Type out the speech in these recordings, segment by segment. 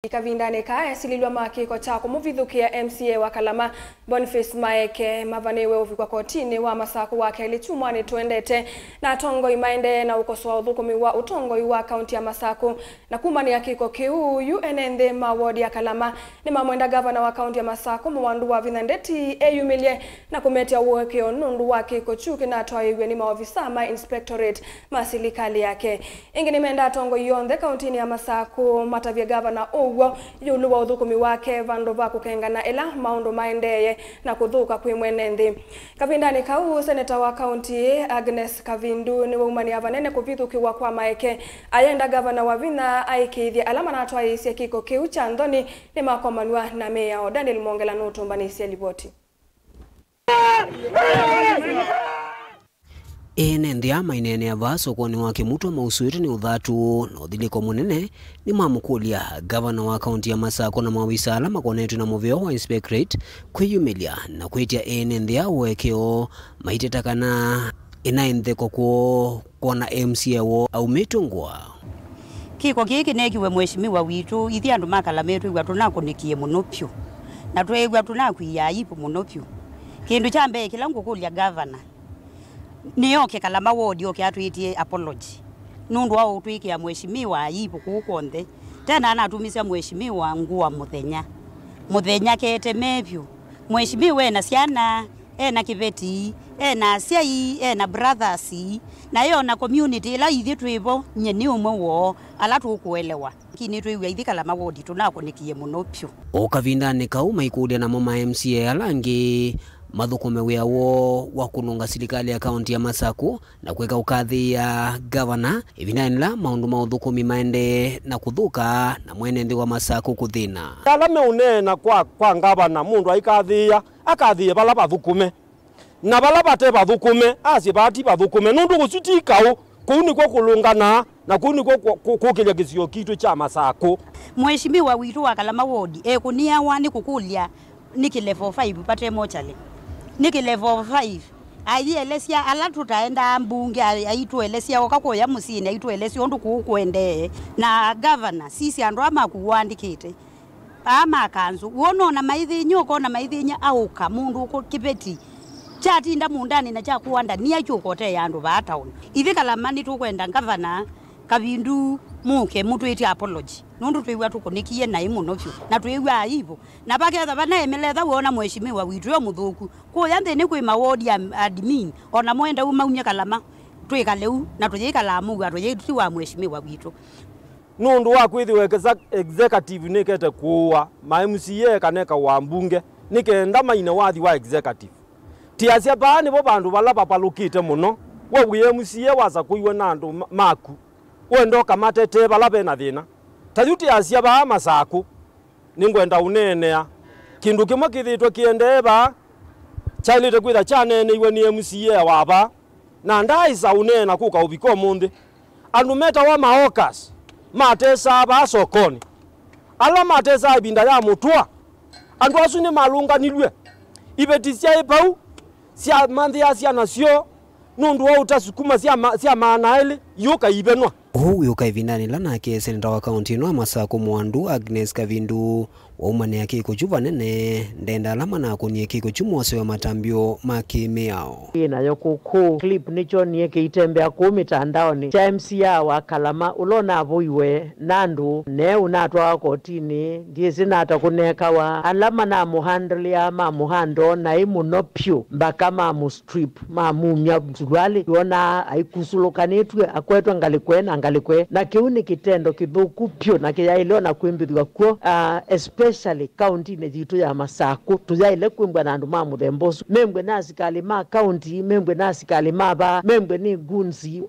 Ikavindane ka sililwa makiko chako muvithukia MCA wa Kalama Boniface Maeke mavanewe uvikwa kotini wa masako wake ilitumwa ni tuendete na tongo imaende na ukosoa uthukumi wa utongo wa kaunti ya Masako na kumani ya kiko kiu UNND mawodi ya Kalama ni mamwenda gavana wa kaunti ya Masako mwandu wa vinandeti eyumilie na kumetia uwekeo nundu wa kiko chuki na toa iwe ni maofisa ma inspectorate masilikali yake ingini menda tongo yonde kauntini ya Masako matavya gavana uwo yulu wa uthukumi wake vandu va kukengana ela maundu maendeye na kuthuka kwi mwenendi kavindani kau seneta wa kaunti Agnes Kavindu ni waumani avanene kuvithukiwa kwa Maeke ayenda gavana wa vina aikithia alama na atwa isi kiko kiu cha ndoni ni makomanwa na meya o Daniel Mongela nutumbanisia liboti ndia mainene ya vaso kwa ni wake mutu mausuri ni uthatu na udhiliko munene ni mamukulia gavana wa kaunti ya Masako na mawisa alama kwa netu na moveo wa inspectorate kwiyumilia na kuitia ndia uwekeo maitetakana inaendheko kwa na MCA wo au metungwa kiko giki nekiwe mheshimiwa witu ithi andu makalametu igwa tunakunikie munopyo na twegwa tunakwiya ipo munopyo kindu cha mbere kila ngukulia gavana niyoke Kalama wodi yoke atuitie apology nundu wao utwike mheshimiwa ipo kukonthe tena anatumisia mheshimiwa nguwa muthenya kete mevyo mheshimiwa na siana na kiveti na asiai na brothers na yo na community la ithi twivo nyeni umwe wo ala tukuelewa kini twiwe ithi Kalama wodi tunakunikie munopyo okavindane kauma ikudia na mama MCA alangi mathukume wiawo wa kununga serikali ya kaunti ya Masako na kuweka ukathi ya gavana ivinanila maundu maudhukumi maende na kuthuka na mwenendi wa Masako kuthina alame unena kwa gavana mundu aikathia akathie bala bathukume na bala bate bathukume asi bati bathukume nundu gusutikau kuni kwa kulungana na kuni kwa kukilya kisio kitu cha Masako mheshimiwa witu wa Kalama wodi ekunia wani kukulia niki level 5 pate mochale niki level 5 aielesia ala tutaenda mbunge aituelesia okakoya musine aituelesia ondu kukwende na governor sisi andu ama kuandikite ama kanzu wonona maithinyo kona maithinya auka mundu uko kibeti chatinda mundani na cha kuanda ni achukote ya andu ba town ithi Kalama ni tukwenda governor Kavindu muke mutu iti apology nundu twiwa tukunikie na imunofyo na twiwa aivo na baketha bana emeletha wona mheshimiwa witu yo muthuku kuya nthini kwi mawodi admin ona mwenda umaumya Kalama twikaleu na tuyikala muga tuyitu wa mheshimiwa witu nundu wa kwithiwe executive nikete kuwa ma MCA kaneka wa mbunge nikenda maina wathi wa executive tiasia baani bo bandu bala papalukite muno we MCA waza kuiwe na andu maku wendo kamatete bala bena thina tayuti asia ba Masako ningwenda unenea kindu kimwe kithitwe kiendeba chailite kwitha chanene iwe ni MCA waba na ndaisa unena kuka ubiko munde andu meta wa maokas matesa ba sokoni ala matesa ibinda ya mutwa andu asu ni malunganilwe ibetisia ipau sia manthi asia nasio nundu wa utasukuma sia maana ile yuka ibenwa yuka ivinani lana ke seneta wa kaunti no Masako mwandu Agnes Kavindu wa umane ya kiko chuva nene ndenda alama na kunie kiko chumose wa matambio makimeao ina yokuku clip nicho nieke itembea kumitandaoni cha MCA wa Kalama ulona avuiwe nandu ne unatwa kotini ndiye sinata kuneka wa alama na muhandlia ma muhando na imunopyo mbaka ma mustrip ma mumya msulwali yona aikusulukanitwe akwetwa ngalikwe na kiuni kitendo kithuku pyo na kiyaileo na kwimbithwa kuo especially county nejitu ya Masako tuyaile kwimbwa na andu ma muthembosu membwe na asikali ma county membwe na asikali maba membwe ni gunzi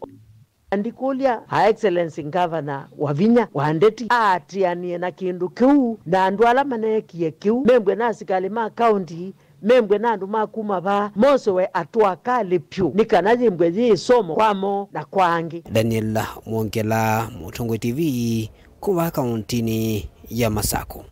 andikulia Her Excellency Governor Wavinya wandeti atianie na kindu kiu na andu ala manekie kiu membwe na asikali ma county membwe na andu makuma ba mosowe atwakali pyu nikanaje mbwe yi somo kwamo na kwangi Daniel Mongela Mutongo TV kuwa kauntini ya Masako.